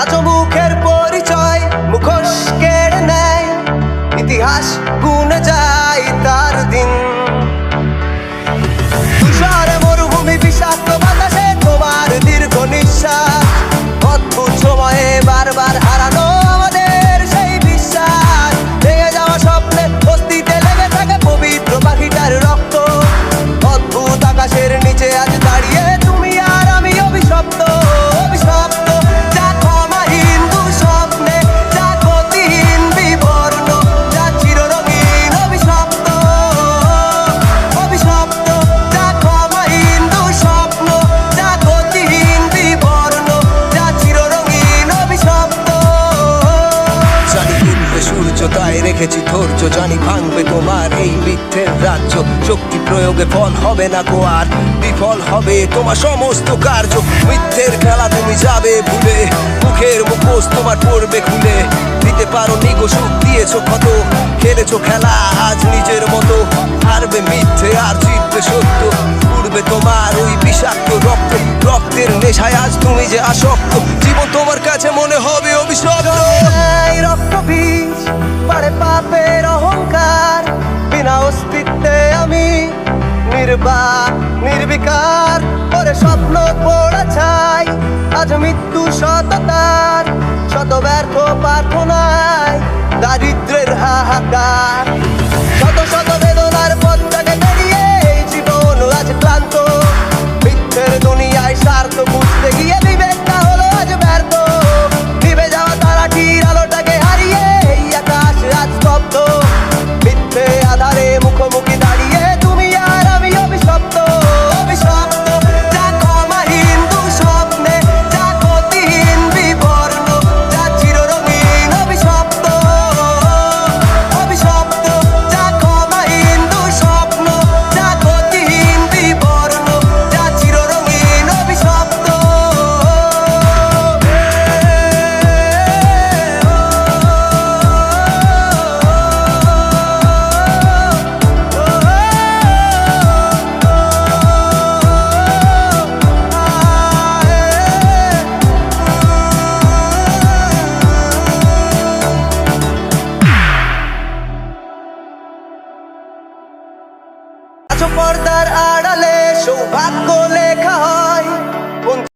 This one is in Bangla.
আজ মুখের পরিচয় মুখোশ কেড়ে নেয়, ইতিহাস গুনে যায় তার দিন। তুষারে মরুভূমি বিষাক্ত বাতাসে তোমার দীর্ঘ নিঃশ্বাস, অদ্ভুত সময়ে বারবার হারানো আমাদের সেই বিশ্বাস। ভেঙে যাওয়া স্বপ্নে বস্তিতে লেগে থাকে পবিত্র পাখিটার রক্ত, অদ্ভুত আকাশের নিচে আজ দাঁড়িয়ে তুমি আর আমি অভিশপ্ত। অভিশপ্ত যা ক্ষমাহীন দুঃস্বপ্নে, যা গতিহীন বিবর্ণ, যা চিররঙিন অভিশপ্ত। অভিশপ্ত যা ক্ষমাহীন দুঃস্বপ্ন, যা গতিহীন বিবর্ণ, যা চিররঙিন অভিশপ্ত। জানি উঠবে সূর্য তাই রেখেছি ধৈর্য, জানি ভাঙবে তোমার এই মিথ্যের রাজ্য। শক্তি প্রয়োগে ফল হবে না কো আর, বিফল হবে তোমার সমস্ত কার্য। মিথ্যের খেলা তুমি যাবে ভুলে, মুখের মুখোশ তোমার পড়বে খুলে। দিতে পারো নিগো সুখ দিয়েছো ক্ষত, খেলেছো খেলা আজ নিজের মতো। হারবে মিথ্যে আর জিতবে সত্য, উড়বে তোমার ওই বিষাক্ত রক্ত। রক্তের নেশায় আজ তুমি যে আসক্ত, জীবন তোমার কাছে মনে হবে অভিশপ্ত। এই রক্ত বীজ পারে পাপের অহংকার, বিনা অস্তিত্বে আমি নির্বাক নির্বিকার। ওরে স্বপ্ন পড়া ছাই, আজ মৃত্যু সততার, শত ব্যর্থ প্রার্থনায় দারিদ্রের হাহাকার। শত শত বেদনার পথটাকে পেরিয়ে এই জীবন আজ ক্লান্ত, মিথ্যের দুনিয়ায় স্বার্থ বুঝতে গিয়ে